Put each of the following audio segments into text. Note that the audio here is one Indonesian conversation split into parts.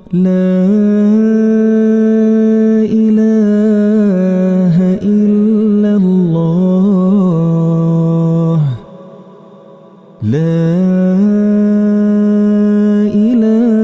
لا إله إلا الله لا إله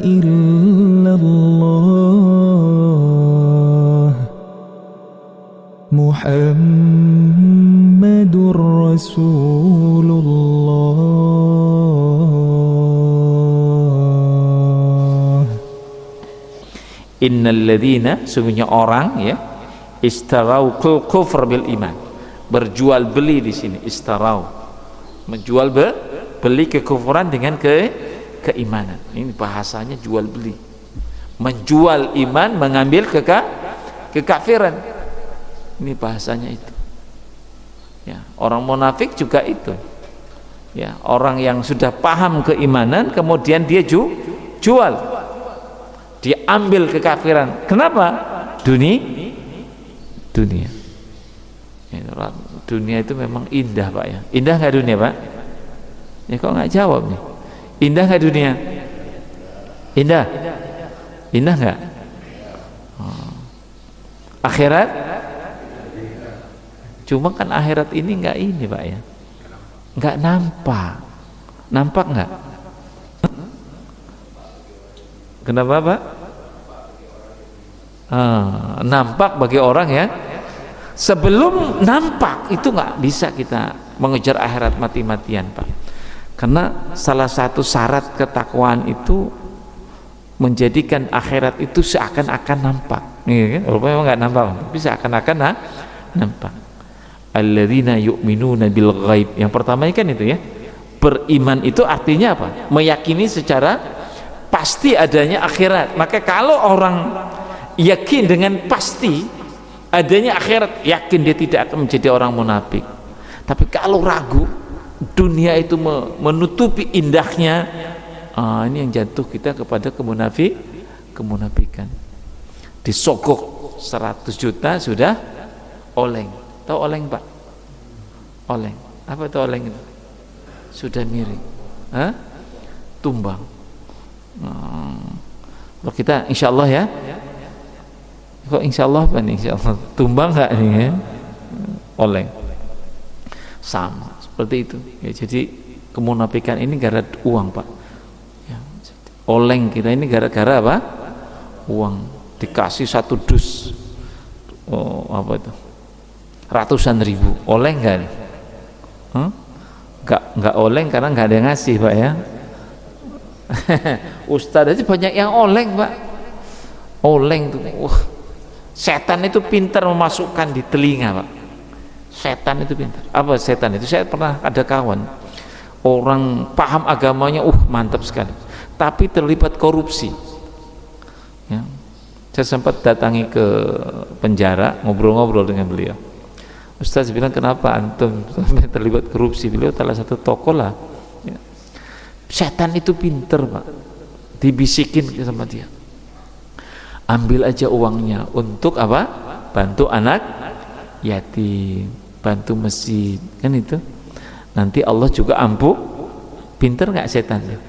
إلا الله محمد رسول الله. Innalladzina, sungguhnya orang ya, istarau kufr bil iman, berjual beli di sini. Istarau, menjual beli kekufuran dengan keimanan. Ini bahasanya jual beli, menjual iman, mengambil kekafiran. Ini bahasanya itu ya. Orang munafik juga itu ya, orang yang sudah paham keimanan kemudian dia jual, dia ambil kekafiran. Kenapa? Dunia ya, dunia itu memang indah Pak ya. Indah nggak dunia Pak? Ya kok nggak jawab nih? Indah nggak dunia? Indah nggak? Akhirat? Cuma kan akhirat ini nggak ini Pak ya, nggak nampak nggak? Kenapa Pak? Nampak bagi orang ya. Sebelum nampak itu nggak bisa kita mengejar akhirat mati-matian Pak, karena salah satu syarat ketakwaan itu menjadikan akhirat itu seakan-akan nampak, iya kan? Walaupun memang nggak nampak, tapi seakan-akan nampak. Alladzina yu'minuna bil ghaib. Yang pertama kan itu ya, beriman itu artinya apa? Meyakini secara pasti adanya akhirat. Maka kalau orang yakin dengan pasti adanya akhirat, yakin dia tidak akan menjadi orang munafik. Tapi kalau ragu, dunia itu menutupi indahnya, ini yang jatuh kita kepada kemunafikan. Disogok 100 juta sudah oleng. Tahu oleng Pak? Oleng. Apa itu oleng itu? Sudah miring. Tumbang. Kalau kita insya Allah ya. Kok insya Allah apa nih? Insya Allah tumbang nggak nih ya? Oleng. Sama seperti itu. Ya, jadi kemunafikan ini gara uang Pak. Ya, oleng kita ini gara-gara apa? Uang. Dikasih 1 dus. Oh apa itu? Ratusan ribu. Oleng nggak nih? Nggak oleng karena nggak ada yang ngasih Pak ya. Ustadz aja banyak yang oleng Pak. Oleng tuh, setan itu pintar memasukkan di telinga Pak. Setan itu pintar. Apa setan itu? Saya pernah ada kawan, orang paham agamanya, mantap sekali, tapi terlibat korupsi. Ya. Saya sempat datangi ke penjara, ngobrol-ngobrol dengan beliau. Ustaz bilang, kenapa antum terlibat korupsi? Beliau salah satu tokoh lah ya. Setan itu pinter Pak, dibisikin sama dia, ambil aja uangnya untuk apa? Bantu anak yatim, bantu masjid, kan itu nanti Allah juga ampuh. Pinter nggak setannya?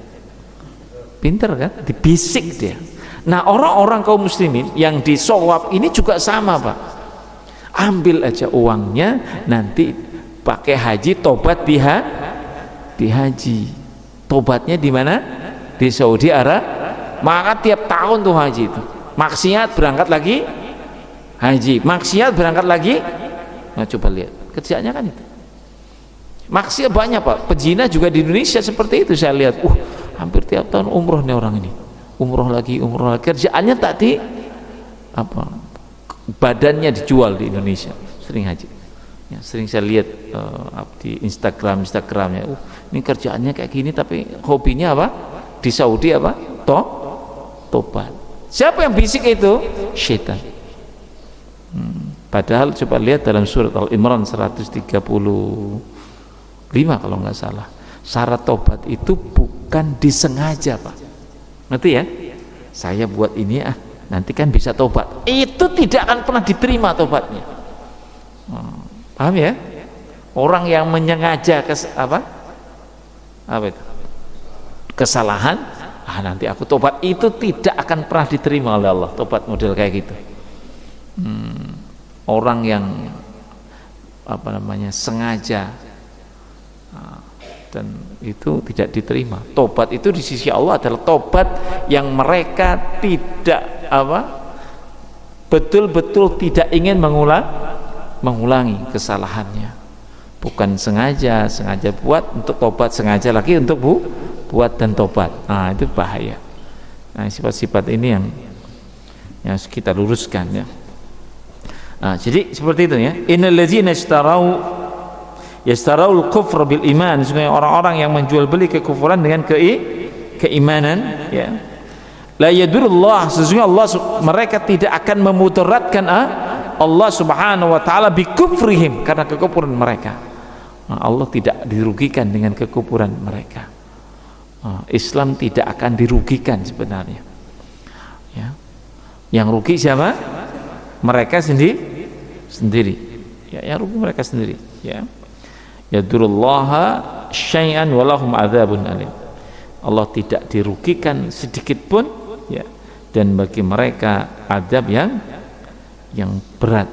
Pinter kan, dibisik dia. Nah orang-orang kaum muslimin yang disowab ini juga sama Pak, ambil aja uangnya, nanti pakai haji, tobat di haji. Tobatnya di mana? Di Saudi Arabia. Maka tiap tahun tuh haji itu, maksiat berangkat lagi haji, maksiat berangkat lagi. Nah coba lihat kerjanya kan itu. Maksiat banyak Pak, pezina juga di Indonesia seperti itu. Saya lihat, hampir tiap tahun umroh nih orang ini, umroh lagi. Kerjaannya tadi apa? Badannya dijual di Indonesia, sering haji ya, sering saya lihat di Instagramnya. Ini kerjaannya kayak gini, tapi hobinya apa? Di Saudi apa? Tobat. Siapa yang bisik itu? Syaitan. Padahal coba lihat dalam surat Al-Imran 135 kalau nggak salah, syarat tobat itu bukan disengaja Pak. Ngerti ya? Saya buat ini nanti kan bisa tobat, itu tidak akan pernah diterima tobatnya. Paham ya? Orang yang menyengaja apa itu? Kesalahan nanti aku tobat, itu tidak akan pernah diterima oleh Allah, tobat model kayak gitu. Orang yang sengaja, dan itu tidak diterima. Tobat itu di sisi Allah adalah tobat yang mereka tidak betul-betul tidak ingin mengulangi kesalahannya, bukan sengaja buat untuk tobat, sengaja lagi untuk buat dan tobat. Itu bahaya. Sifat-sifat ini yang harus kita luruskan, ya. Jadi seperti itu, ya. Innal ladzina yastarau kufr bil iman, sesungguhnya orang-orang yang menjual beli kekufuran dengan keimanan, ya. La yadurullah, sesungguhnya Allah, mereka tidak akan memudaratkan Allah subhanahu wa ta'ala bi kufrihim, karena kekufuran mereka. Allah tidak dirugikan dengan kekufuran mereka. Islam tidak akan dirugikan sebenarnya, ya. Yang rugi siapa? Mereka sendiri, ya, yang rugi mereka sendiri, ya. Yadurullaha syai'an walahum adzabun alim. Allah tidak dirugikan sedikit pun, ya, dan bagi mereka azab yang berat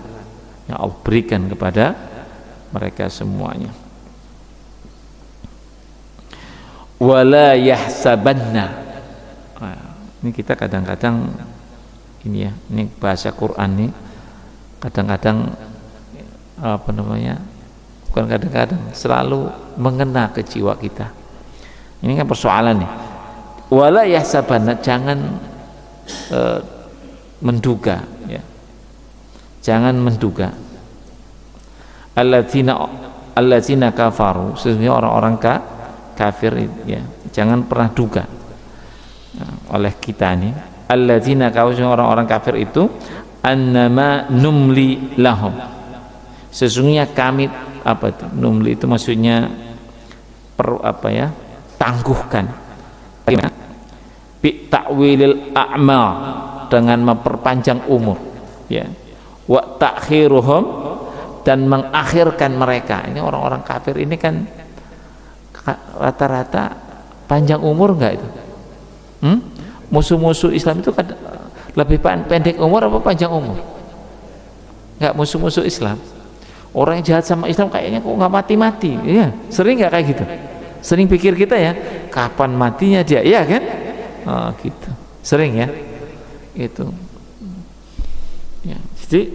yang Allah berikan kepada mereka semuanya. Wala yahsabanna, ini kita kadang-kadang ini, ya, ini bahasa Quran nih, kadang-kadang bukan kadang-kadang, selalu mengena ke jiwa kita. Ini kan persoalan nih. Wala yahsabanna, jangan menduga, ya. Jangan menduga. Alladzina kafaru, sesungguhnya orang-orang kafir, ya. Jangan pernah duga oleh kita nih. Alladzina kafaru, orang-orang kafir itu, annama numli lahum, sesungguhnya kami, numli itu maksudnya tangguhkan, bi ta'wilil a'mal, dengan memperpanjang umur, ya. Wa ta'khiruhum, dan mengakhirkan mereka. Ini orang-orang kafir ini kan rata-rata panjang umur enggak itu? Musuh-musuh Islam itu kan lebih pendek umur apa panjang umur? Enggak, musuh-musuh Islam. Orang yang jahat sama Islam kayaknya kok nggak mati-mati, ya. Sering nggak kayak gitu? Sering pikir kita, ya, kapan matinya dia, ya kan? Gitu. Sering, ya. Itu. Ya. Jadi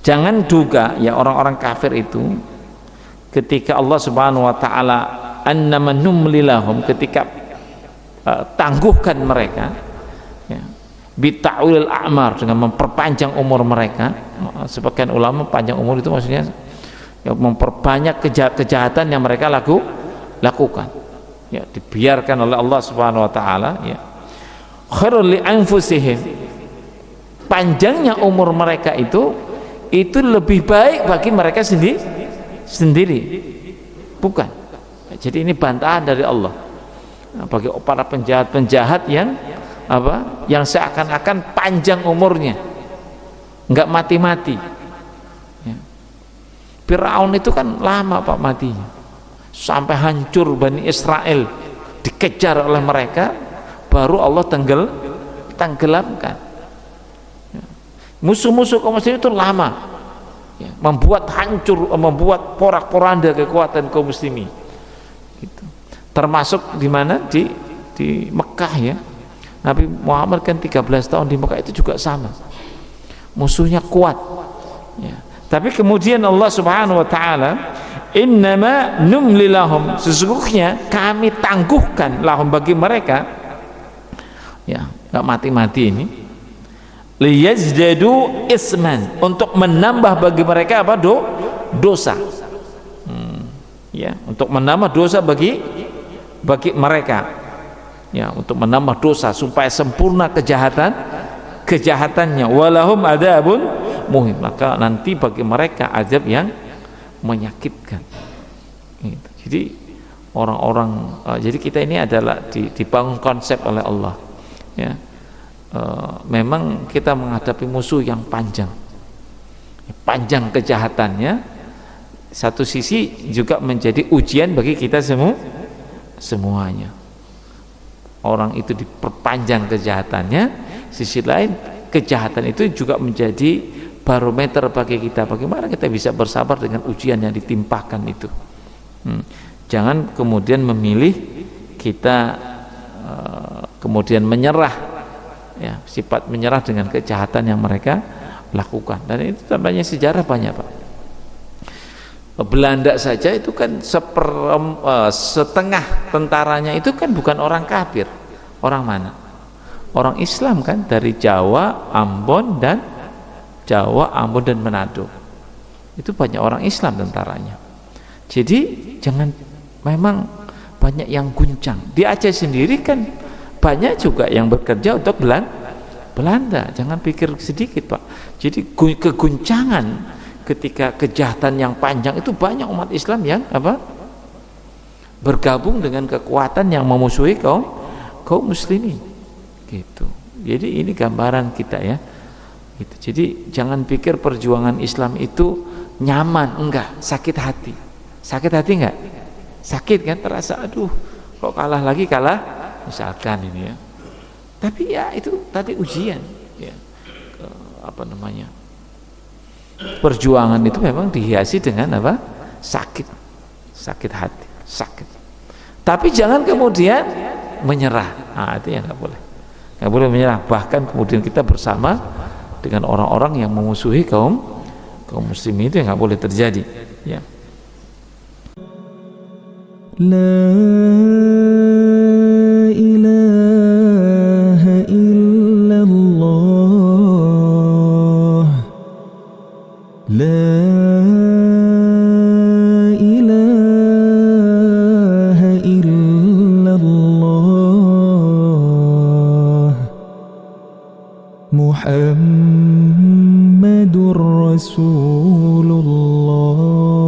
jangan duga, ya, orang-orang kafir itu ketika Allah Subhanahu wa taala annama numli lahum, ketika tangguhkan mereka, ya, bita'wil a'mar, dengan memperpanjang umur mereka. Sebagian ulama panjang umur itu maksudnya, ya, memperbanyak kejahatan yang mereka lakukan, ya, dibiarkan oleh Allah Subhanahu wa taala, ya. Khairul li anfusihim, panjangnya umur mereka itu lebih baik bagi mereka sendiri, bukan. Jadi ini bantahan dari Allah bagi para penjahat-penjahat yang seakan-akan panjang umurnya, enggak mati-mati, ya. Firaun itu kan lama Pak matinya, sampai hancur Bani Israel dikejar oleh mereka, baru Allah tenggelamkan. Musuh-musuh kaum muslimin itu lama, ya, membuat hancur, membuat porak-poranda kekuatan kaum muslimin, gitu. Termasuk di mana, di Mekah, ya. Nabi Muhammad kan 13 tahun di Mekah, itu juga sama, musuhnya kuat, ya. Tapi kemudian Allah Subhanahu wa taala, innama numli lahum, sesungguhnya kami tangguhkan lahum, bagi mereka, ya, enggak mati-mati ini, liyazdadu isman, untuk menambah bagi mereka dosa, ya, untuk menambah dosa bagi mereka, ya, untuk menambah dosa supaya sempurna kejahatannya. Walahum adzabun muhim, maka nanti bagi mereka azab yang menyakitkan, gitu. Jadi orang-orang, jadi kita ini adalah dibangun konsep oleh Allah, ya. Memang kita menghadapi musuh yang panjang kejahatannya, satu sisi juga menjadi ujian bagi kita semuanya. orang itu diperpanjang kejahatannya, sisi lain kejahatan itu juga menjadi barometer bagi kita bagaimana kita bisa bersabar dengan ujian yang ditimpakan itu. Jangan kemudian memilih kita kemudian menyerah, ya, sifat menyerah dengan kejahatan yang mereka lakukan. Dan itu tampaknya sejarah banyak, Pak. Belanda saja itu kan setengah tentaranya itu kan bukan orang kafir. Orang mana? Orang Islam kan, dari Jawa, Ambon dan Manado. Itu banyak orang Islam tentaranya. Jadi jangan, memang banyak yang guncang. Di Aceh sendiri kan banyak juga yang bekerja untuk Belanda. Jangan pikir sedikit, Pak. Jadi keguncangan ketika kejahatan yang panjang itu banyak umat Islam yang bergabung dengan kekuatan yang memusuhi kaum muslimin gitu. Jadi ini gambaran kita, ya gitu. Jadi jangan pikir perjuangan Islam itu nyaman, enggak, sakit hati enggak, sakit kan, terasa aduh kok kalah misalkan ini, ya. Tapi ya itu tadi ujian, ya. Perjuangan itu memang dihiasi dengan sakit hati, sakit. Tapi jangan kemudian menyerah. Itu yang nggak boleh menyerah. Bahkan kemudian kita bersama dengan orang-orang yang memusuhi kaum muslimin, itu yang nggak boleh terjadi, ya. La ilaha illallah. La ilaha illallah. Muhammadur Rasulullah.